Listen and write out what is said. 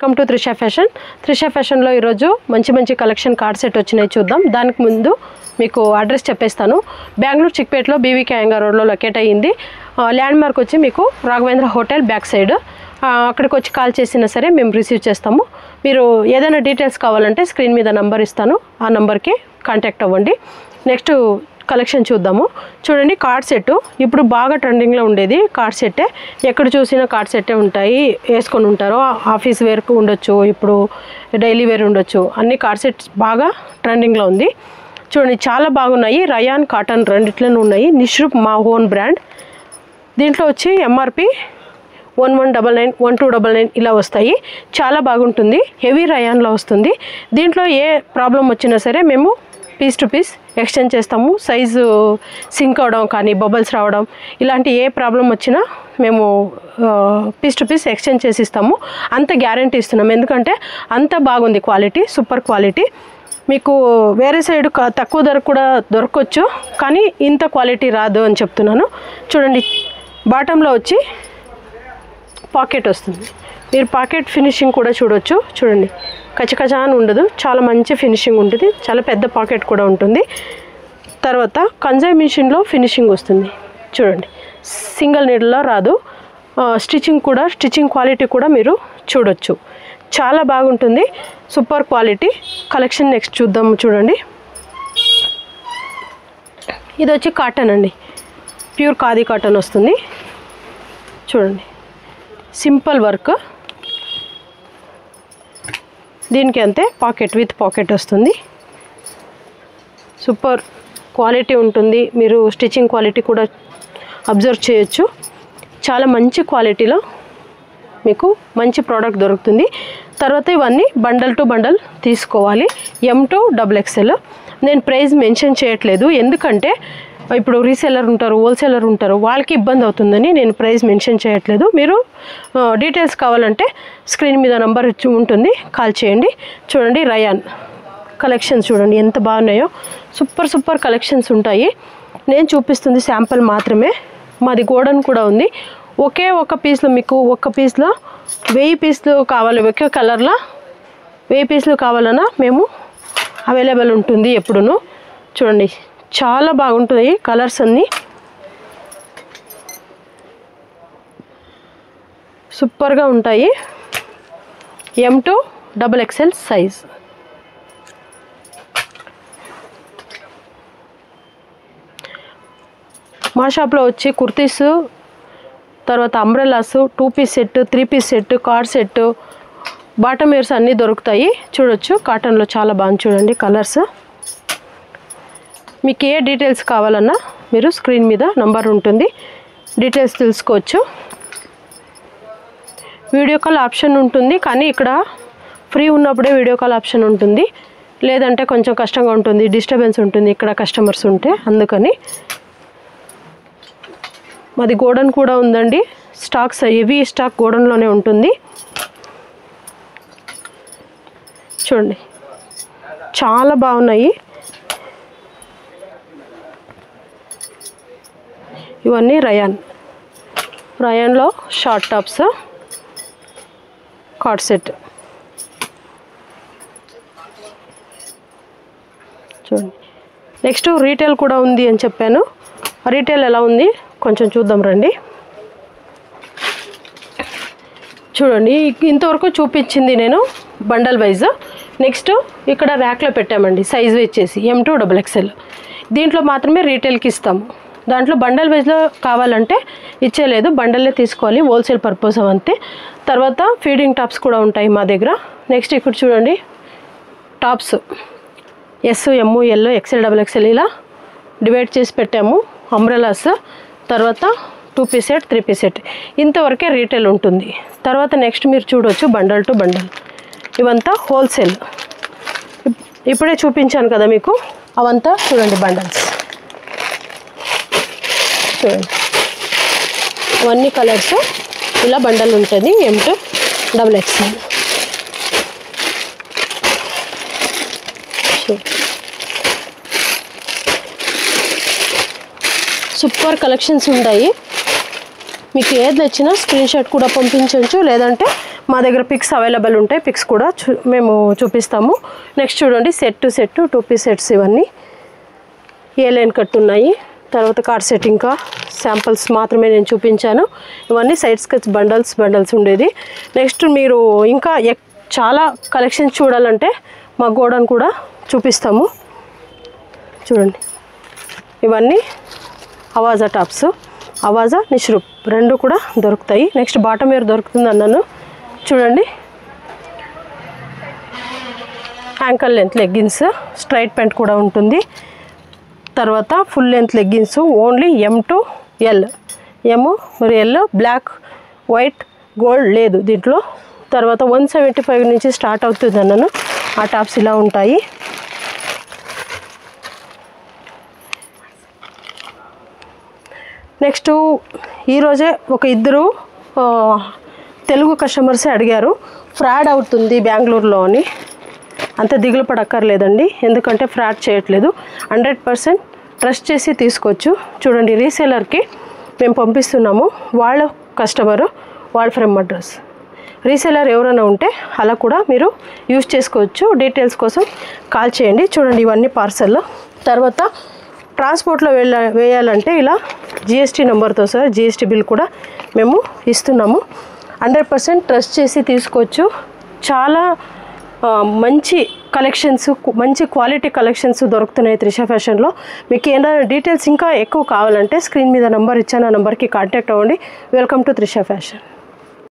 Welcome to Trisha fashion. Trisha ఫ్యాషన్లో ఈరోజు మంచి కలెక్షన్ కార్డ్ సెట్ వచ్చినాయి చూద్దాం. దానికి ముందు మీకు అడ్రస్ చెప్పేస్తాను. బెంగళూరు చిక్పేటలో బీవీకే అయ్యంగార్ రోడ్లో లొకేట్ అయ్యింది. ల్యాండ్ మార్క్ వచ్చి మీకు రాఘవేంద్ర హోటల్ బ్యాక్ సైడ్. అక్కడికి వచ్చి కాల్ చేసినా సరే మేము రిసీవ్ చేస్తాము. మీరు ఏదైనా డీటెయిల్స్ కావాలంటే స్క్రీన్ మీద నంబర్ ఇస్తాను, ఆ నెంబర్కి కాంటాక్ట్ అవ్వండి. నెక్స్ట్ కలెక్షన్ చూద్దాము. చూడండి, కార్డ్ సెట్ ఇప్పుడు బాగా ట్రెండింగ్లో ఉండేది కార్డ్ సెట్టే. ఎక్కడ చూసినా కార్డ్ సెట్టే ఉంటాయి, వేసుకొని ఉంటారు. ఆఫీస్ వేర్కు ఉండొచ్చు, ఇప్పుడు డైలీ వేర్ ఉండొచ్చు, అన్ని కార్డ్ సెట్స్ బాగా ట్రెండింగ్లో ఉంది. చూడండి, చాలా బాగున్నాయి. రయాన్ కాటన్ రెండిట్లోనే ఉన్నాయి. నిష్రూప్ మా ఓన్ బ్రాండ్. దీంట్లో వచ్చి ఎంఆర్పి 1199, 1299 ఇలా వస్తాయి. చాలా బాగుంటుంది. హెవీ రయాన్లో వస్తుంది. దీంట్లో ఏ ప్రాబ్లం వచ్చినా సరే మేము పీస్ టు పీస్ ఎక్స్చేంజ్ చేస్తాము. సైజు సింక్ అవడం కానీ బబుల్స్ రావడం ఇలాంటి ఏ ప్రాబ్లం వచ్చినా మేము పీస్ టు పీస్ ఎక్స్చేంజ్ చేసి ఇస్తాము. అంత గ్యారంటీ ఇస్తున్నాము, ఎందుకంటే అంత బాగుంది క్వాలిటీ, సూపర్ క్వాలిటీ. మీకు వేరే సైడ్ తక్కువ ధర కూడా దొరకవచ్చు, కానీ ఇంత క్వాలిటీ రాదు అని చెప్తున్నాను. చూడండి, బాటంలో వచ్చి పాకెట్ వస్తుంది. మీరు పాకెట్ ఫినిషింగ్ కూడా చూడొచ్చు. చూడండి, కచకచ అని ఉండదు, చాలా మంచి ఫినిషింగ్ ఉంటుంది. చాలా పెద్ద పాకెట్ కూడా ఉంటుంది. తర్వాత కంజాయ్ మిషన్లో ఫినిషింగ్ వస్తుంది. చూడండి, సింగిల్ నీడ్లో రాదు. స్టిచ్చింగ్ క్వాలిటీ కూడా మీరు చూడొచ్చు. చాలా బాగుంటుంది, సూపర్ క్వాలిటీ కలెక్షన్. నెక్స్ట్ చూద్దాము. చూడండి, ఇది వచ్చి కాటన్ అండి, ప్యూర్ ఖాదీ కాటన్ వస్తుంది. చూడండి, సింపుల్ వర్క్. దీనికి అంతే పాకెట్, విత్ పాకెట్ వస్తుంది. సూపర్ క్వాలిటీ ఉంటుంది. మీరు స్టిచ్చింగ్ క్వాలిటీ కూడా అబ్జర్వ్ చేయొచ్చు. చాలా మంచి క్వాలిటీలో మీకు మంచి ప్రోడక్ట్ దొరుకుతుంది. తర్వాత ఇవన్నీ బండల్ టు బండల్ తీసుకోవాలి. M to XXL. నేను ప్రైస్ మెన్షన్ చేయట్లేదు, ఎందుకంటే ఇప్పుడు రీసెల్లర్ ఉంటారు, హోల్సేలర్ ఉంటారు, వాళ్ళకి ఇబ్బంది అవుతుందని నేను ప్రైస్ మెన్షన్ చేయట్లేదు. మీరు డీటెయిల్స్ కావాలంటే స్క్రీన్ మీద నంబర్ ఉంటుంది, కాల్ చేయండి. చూడండి, రయాన్ కలెక్షన్స్ చూడండి ఎంత బాగున్నాయో. సూపర్ కలెక్షన్స్ ఉంటాయి. నేను చూపిస్తుంది శాంపుల్ మాత్రమే. మాది గోడౌన్ కూడా ఉంది. ఒకే ఒక పీస్లో మీకు ఒక పీస్లో 1000 పీస్లు కావాలి, ఒకే కలర్లో 1000 పీస్లు కావాలన్నా మేము అవైలబుల్ ఉంటుంది ఎప్పుడును. చూడండి, చాలా బాగుంటాయి కలర్స్ అన్నీ. సూపర్గా ఉంటాయి. M to XXL size. మా షాప్లో వచ్చి కుర్తీస్, తర్వాత umbrellas, 2 piece set, 3 piece set, card set, bottom wears అన్నీ దొరుకుతాయి. చూడొచ్చు, కాటన్లో చాలా బాగుంది. చూడండి కలర్స్. మీకు ఏ డీటెయిల్స్ కావాలన్నా మీరు స్క్రీన్ మీద నంబర్ ఉంటుంది, డీటెయిల్స్ తెలుసుకోవచ్చు. వీడియో కాల్ ఆప్షన్ ఉంటుంది, కానీ ఇక్కడ ఫ్రీ ఉన్నప్పుడే వీడియో కాల్ ఆప్షన్ ఉంటుంది, లేదంటే కొంచెం కష్టంగా ఉంటుంది, డిస్టర్బెన్స్ ఉంటుంది ఇక్కడ కస్టమర్స్ ఉంటే. అందుకని మాది గోడౌన్ కూడా ఉందండి. స్టాక్స్ హెవీ స్టాక్ గోడౌన్లోనే ఉంటుంది. చూడండి, చాలా బాగున్నాయి. ఇవన్నీ రయాన్లో షార్ట్ టాప్స్, కార్డ్ సెట్. చూడండి, నెక్స్ట్ రీటైల్ కూడా ఉంది అని చెప్పాను. రీటైల్ ఎలా ఉంది కొంచెం చూద్దాం రండి. చూడండి, ఇంతవరకు చూపించింది నేను బండల్ వైజ్. నెక్స్ట్ ఇక్కడ ర్యాక్లో పెట్టామండి, సైజ్ వచ్చేసి M to XXL. దీంట్లో మాత్రమే రీటైల్కి ఇస్తాము. దాంట్లో బండల్ వైజ్లో కావాలంటే ఇచ్చేలేదు, బండల్లే తీసుకోవాలి, హోల్సేల్ పర్పస్ అంతే. తర్వాత ఫీడింగ్ టాప్స్ కూడా ఉంటాయి మా దగ్గర. నెక్స్ట్ ఇక్కడ చూడండి, tops S, M, L, XL, XXL ఇలా డివైడ్ చేసి పెట్టాము. అంబ్రెలాస్, తర్వాత 2 పీస్ సెట్, 3 పీస్ సెట్, ఇంతవరకే రీటైల్ ఉంటుంది. తర్వాత నెక్స్ట్ మీరు చూడవచ్చు బండల్ టు బండల్. ఇవంతా హోల్సేల్. ఇప్పుడే చూపించాను కదా మీకు, అవంతా చూడండి బండల్స్. చూడండి, అవన్నీ కలర్స్ ఇలా బండల్ ఉంటుంది. M to XXL. Super collections ఉంటాయి. మీకు ఏది నచ్చినా స్క్రీన్ షాట్ కూడా పంపించవచ్చు, లేదంటే మా దగ్గర పిక్స్ అవైలబుల్ ఉంటాయి, పిక్స్ కూడా మేము చూపిస్తాము. నెక్స్ట్ చూడండి, set to set 2 piece sets ఇవన్నీ ఏ లైన్ కట్ ఉన్నాయి. తర్వాత కార్డ్ సెట్ ఇంకా శాంపిల్స్ మాత్రమే నేను చూపించాను. ఇవన్నీ సైడ్ స్కెచ్ బండల్స్ ఉండేది. నెక్స్ట్ మీరు ఇంకా చాలా కలెక్షన్స్ చూడాలంటే మా గోడౌన్ కూడా చూపిస్తాము. చూడండి, ఇవన్నీ అవాజా టాప్స్, అవాజా నిష్రూప్ రెండు కూడా దొరుకుతాయి. నెక్స్ట్ బాటమ్ వేర్ దొరుకుతుంది అన్నాను. చూడండి, ankle length leggings, straight pant కూడా ఉంటుంది. తర్వాత full length leggings only M to L, M మరి L, బ్లాక్ వైట్ గోల్డ్ లేదు దీంట్లో. తర్వాత 175 నుంచి స్టార్ట్ అవుతుంది అన్నాను. ఆ టాప్స్ ఇలా ఉంటాయి. నెక్స్ట్ ఈరోజే ఒక ఇద్దరు తెలుగు కస్టమర్సే అడిగారు, ఫ్రాడ్ అవుతుంది బెంగళూరులో అని. అంత దిగులు పడక్కర్లేదండి, ఎందుకంటే ఫ్రాడ్ చేయట్లేదు. 100% ట్రస్ట్ చేసి తీసుకోవచ్చు. చూడండి, రీసేలర్కి మేము పంపిస్తున్నాము, వాళ్ళ కస్టమరు, వాళ్ళ ఫ్రమ్ అడ్రస్. రీసేలర్ ఎవరైనా ఉంటే అలా కూడా మీరు యూజ్ చేసుకోవచ్చు. డీటెయిల్స్ కోసం కాల్ చేయండి. చూడండి, ఇవన్నీ పార్సల్. తర్వాత ట్రాన్స్పోర్ట్లో వేయాలంటే ఇలా GST నెంబర్తో సహా GST బిల్ కూడా మేము ఇస్తున్నాము. 100% ట్రస్ట్ చేసి తీసుకోవచ్చు. చాలా మంచి కలెక్షన్స్, మంచి క్వాలిటీ కలెక్షన్స్ దొరుకుతున్నాయి త్రిష ఫ్యాషన్లో. మీకు ఏదైనా డీటెయిల్స్ ఇంకా ఎక్కువ కావాలంటే స్క్రీన్ మీద నెంబర్ ఇచ్చాను, ఆ నెంబర్కి కాంటాక్ట్ అవ్వండి. Welcome to Trisha fashion.